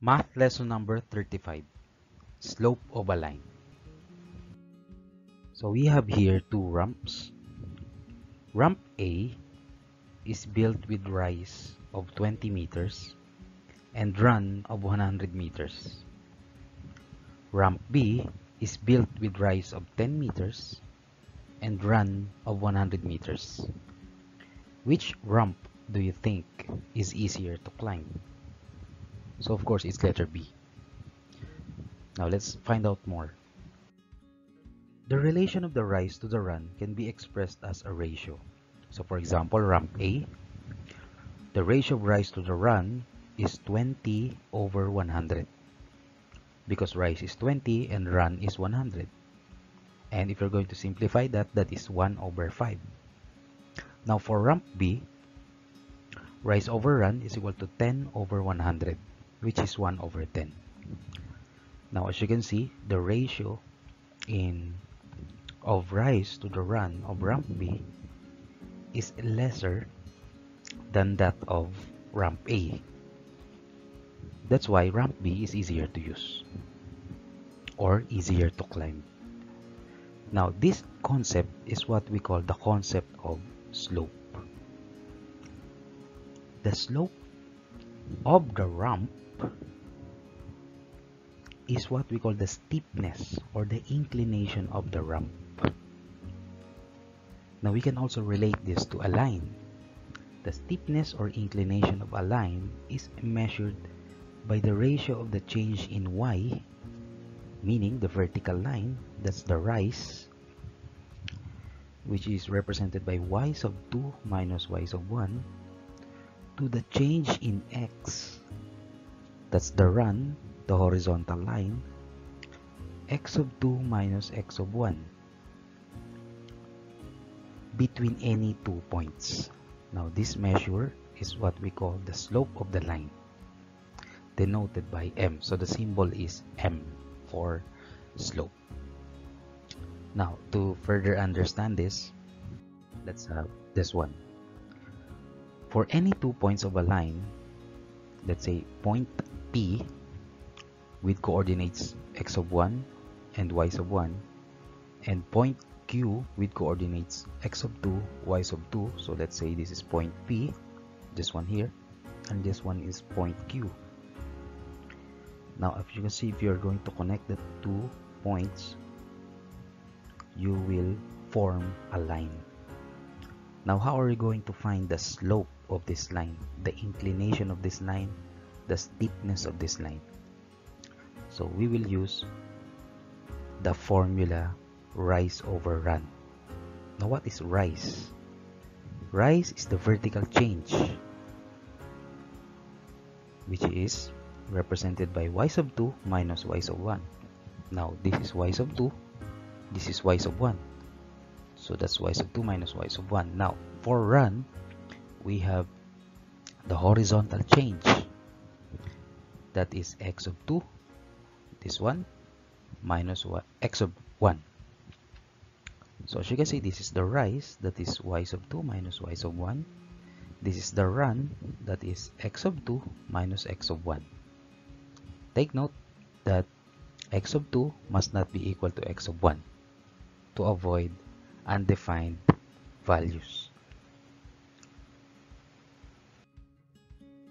Math lesson number 35, slope of a line. So we have here two ramps. Ramp A is built with rise of 20 meters and run of 100 meters. Ramp B is built with rise of 10 meters and run of 100 meters. Which ramp do you think is easier to climb? So of course it's letter B. Now let's find out more. The relation of the rise to the run can be expressed as a ratio. So for example, ramp A, the ratio of rise to the run is 20 over 100 because rise is 20 and run is 100. And if you're going to simplify that, that is 1 over 5. Now for ramp B, rise over run is equal to 10 over 100, which is 1 over 10. Now as you can see, the ratio of rise to the run of ramp B is lesser than that of ramp A. That's why ramp B is easier to use or easier to climb. Now this concept is what we call the concept of slope. The slope of the ramp is what we call the steepness or the inclination of the ramp. Now we can also relate this to a line. The steepness or inclination of a line is measured by the ratio of the change in y, meaning the vertical line, that's the rise, which is represented by y sub 2 minus y sub 1, to the change in x, that's the run, the horizontal line, x sub 2 minus x sub 1, between any 2 points. Now this measure is what we call the slope of the line, denoted by m. So the symbol is m for slope. Now to further understand this, let's have this one. For any 2 points of a line, let's say point P with coordinates x sub 1 and y sub 1, and point Q with coordinates x sub 2, y sub 2. So let's say this is point P, this one here, and this one is point Q. Now if you can see, if you're going to connect the 2 points, you will form a line. Now how are we going to find the slope of this line, the inclination of this line, the steepness of this line? So we will use the formula rise over run. Now what is rise? Rise is the vertical change, which is represented by y sub 2 minus y sub 1. Now this is y sub 2, this is y sub 1. So that's y sub 2 minus y sub 1. Now for run, we have the horizontal change, that is x sub 2, this one, minus x sub 1. So as you can see, this is the rise, that is y sub 2 minus y sub 1. This is the run, that is x sub 2 minus x sub 1. Take note that x sub 2 must not be equal to x sub 1 to avoid undefined values.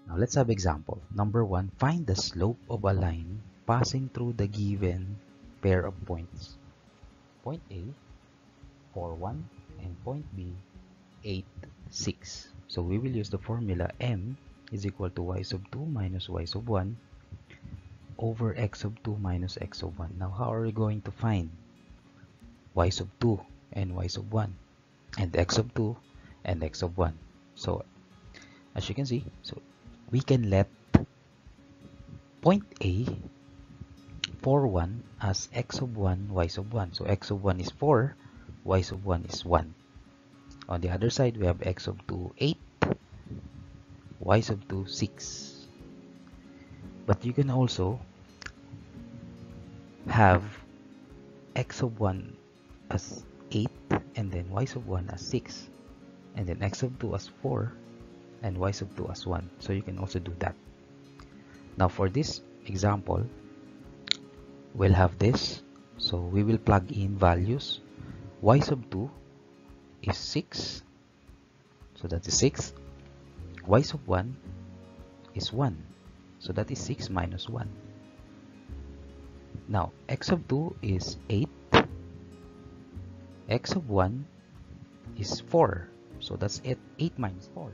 Now let's have example. Number 1, find the slope of a line passing through the given pair of points. Point A, 4, 1, and point B, 8, 6. So we will use the formula m is equal to y sub 2 minus y sub 1 over x sub 2 minus x sub 1. Now how are we going to find y sub 2 and y sub 1 and x sub 2 and x sub 1? So as you can see, so we can let point A, 4, 1 as x sub 1, y sub 1. So x sub 1 is 4, y sub 1 is 1. On the other side, we have x sub 2, 8, y sub 2, 6. But you can also have x sub 1 as 8 and then y sub 1 as 6, and then x sub 2 as 4 and y sub 2 as 1. So you can also do that. Now for this example, we'll have this. So we will plug in values. Y sub 2 is 6. So that is 6. Y sub 1 is 1. So that is 6 minus 1. Now, x sub 2 is 8. X sub 1 is 4. So that's 8 minus 4.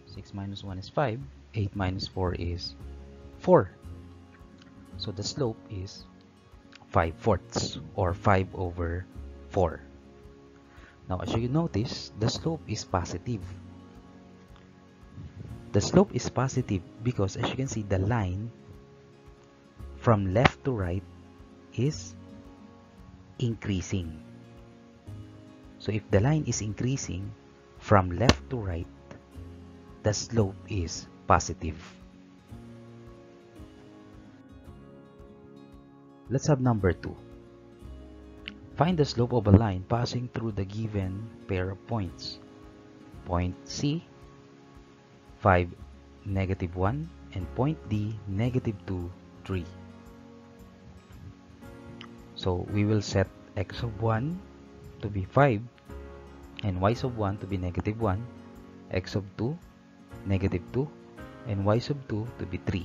6 minus 1 is 5. 8 minus 4 is 4. So the slope is 5/4 or 5 over 4. Now, as you notice, the slope is positive. The slope is positive because, as you can see, the line from left to right is increasing. So if the line is increasing from left to right, the slope is positive. Let's have number 2. Find the slope of a line passing through the given pair of points. Point C, 5, -1, and point D, -2, 3. So we will set x of 1 to be 5 and y sub 1 to be -1, x sub 2 -2, and y sub 2 to be 3.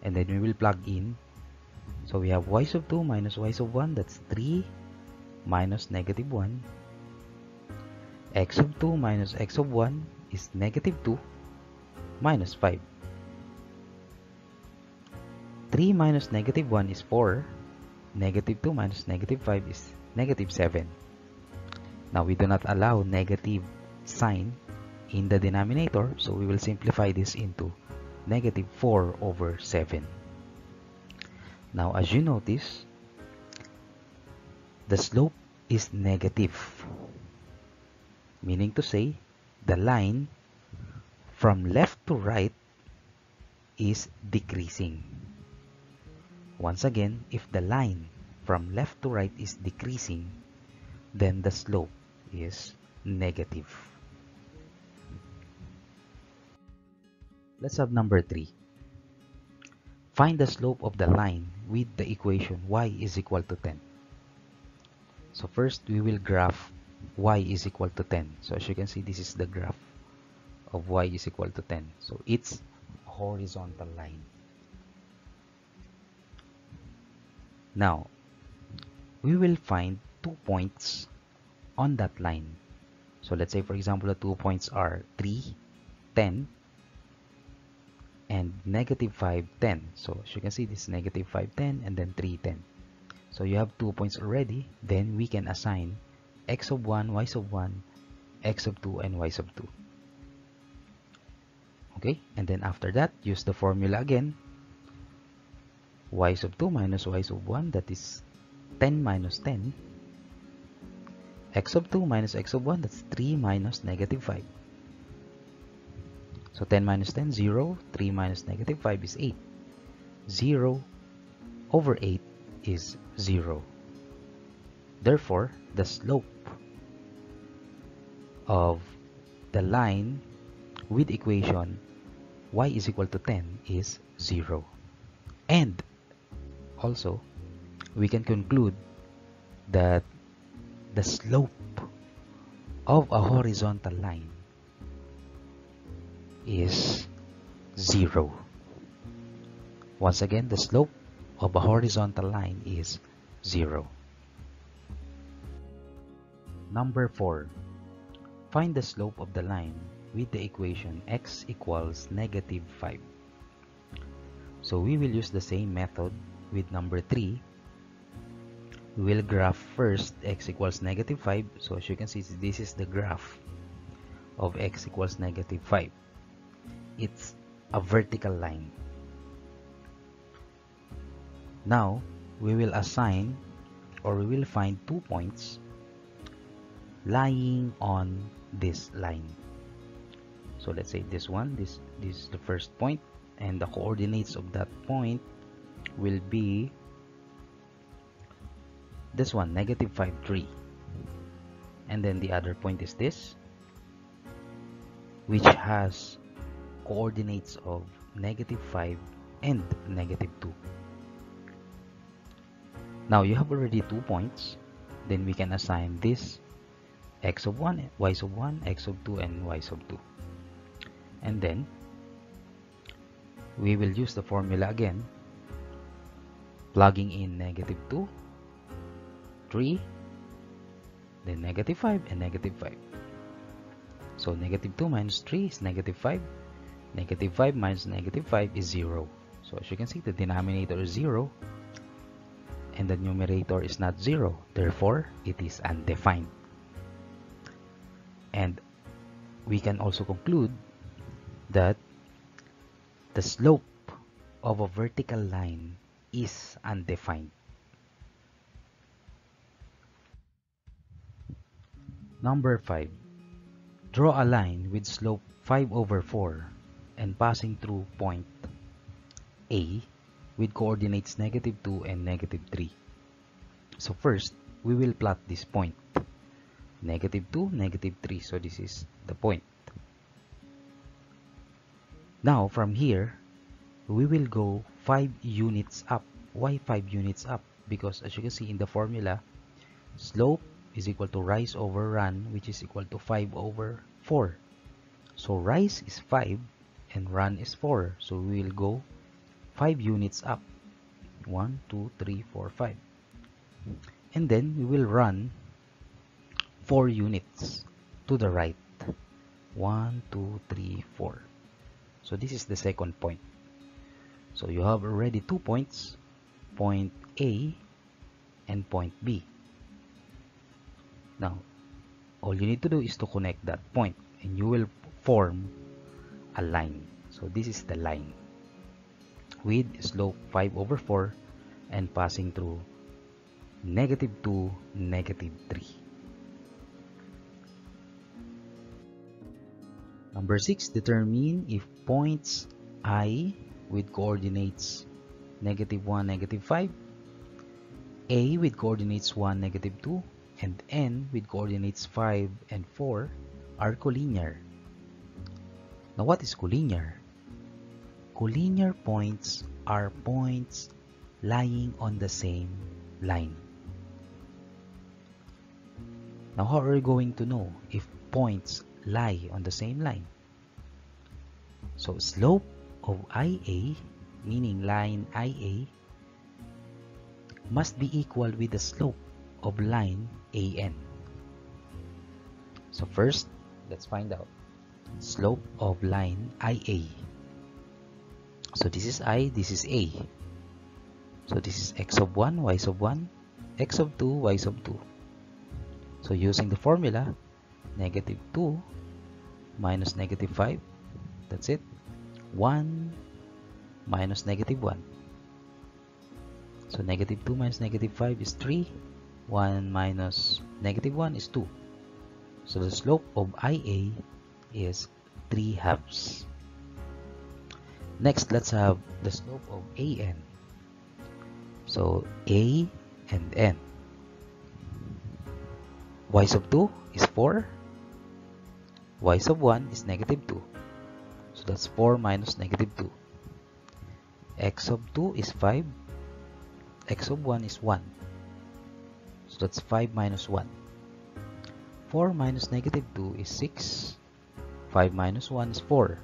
And then we will plug in. So we have y sub 2 minus y sub 1, that's 3 minus -1. X sub 2 minus x sub 1 is -2 minus 5. 3 minus -1 is 4. -2 minus -5 is -7. Now we do not allow negative sign in the denominator, so we will simplify this into -4 over 7. Now, as you notice, the slope is negative, meaning to say the line from left to right is decreasing. Once again, if the line from left to right is decreasing, then the slope is negative. Let's have number 3. Find the slope of the line with the equation y is equal to 10. So first we will graph y is equal to 10. So as you can see, this is the graph of y is equal to 10. So it's a horizontal line. Now, we will find 2 points on that line. So let's say, for example, the 2 points are 3, 10, and -5, 10. So as you can see, this is -5, 10, and then 3, 10. So you have 2 points already. Then we can assign x sub 1, y sub 1, x sub 2, and y sub 2. Okay, and then after that, use the formula again. Y sub 2 minus y sub 1, that is 10 minus 10. X sub 2 minus x sub 1, that's 3 minus -5. So 10 minus 10, 0. 3 minus -5 is 8. 0 over 8 is 0. Therefore, the slope of the line with equation y is equal to 10 is 0. And also, we can conclude that the slope of a horizontal line is 0. Once again, the slope of a horizontal line is 0. Number 4. Find the slope of the line with the equation x equals -5. So we will use the same method with number 3. We will graph first x equals -5. So as you can see, this is the graph of x equals -5. It's a vertical line. Now, we will assign, or we will find 2 points lying on this line. So let's say this one, this is the first point, and the coordinates of that point will be this one, -5, 3. And then the other point is this, which has coordinates of -5 and negative 2. Now you have already 2 points. Then we can assign this x of 1, y sub 1, x sub 2, and y sub 2. And then we will use the formula again, plugging in negative 2, 3, then negative 5, and negative 5. So negative 2 minus 3 is negative 5. Negative 5 minus negative 5 is 0. So as you can see, the denominator is 0 and the numerator is not 0. Therefore, it is undefined. And we can also conclude that the slope of a vertical line is undefined. Number 5. Draw a line with slope 5 over 4 and passing through point A with coordinates negative 2 and negative 3. So first, we will plot this point. Negative 2, negative 3. So this is the point. Now from here, we will go 5 units up. Why 5 units up? Because as you can see in the formula, slope is equal to rise over run, which is equal to 5 over 4. So rise is 5 and run is 4. So we will go 5 units up. 1, 2, 3, 4, 5. And then we will run 4 units to the right. 1, 2, 3, 4. So this is the second point. So you have already 2 points, point A and point B. Now, all you need to do is to connect that point and you will form a line. So this is the line with slope 5 over 4 and passing through negative 2, negative 3. Number 6, determine if points I with coordinates negative 1, negative 5, A with coordinates 1, negative 2, and N with coordinates 5 and 4 are collinear. Now what is collinear? Collinear points are points lying on the same line. Now how are we going to know if points lie on the same line? So slope of IA, meaning line IA, must be equal with the slope of line AN. So first, let's find out slope of line IA. So this is I, this is A. So this is x of 1, y sub 1, x of 2, y sub 2. So using the formula, negative 2 minus negative 5, that's it. 1 minus negative 1. So negative 2 minus negative 5 is 3. 1 minus negative 1 is 2. So the slope of IA is 3/2. Next, let's have the slope of AN. So A and N. Y sub 2 is 4. Y sub 1 is negative 2. So that's 4 minus negative 2. X sub 2 is 5. X sub 1 is 1. So that's 5 minus 1. 4 minus negative 2 is 6. 5 minus 1 is 4.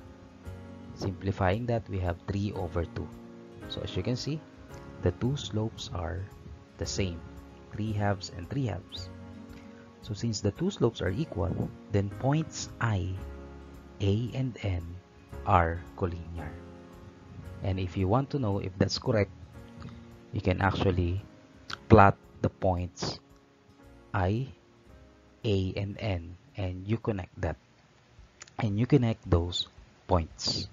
Simplifying that, we have 3 over 2. So as you can see, the two slopes are the same, 3/2 and 3/2. So since the two slopes are equal, then points I, A, and N are collinear. And if you want to know if that's correct, you can actually plot the points I, A, and N, and you connect that. And you connect those points.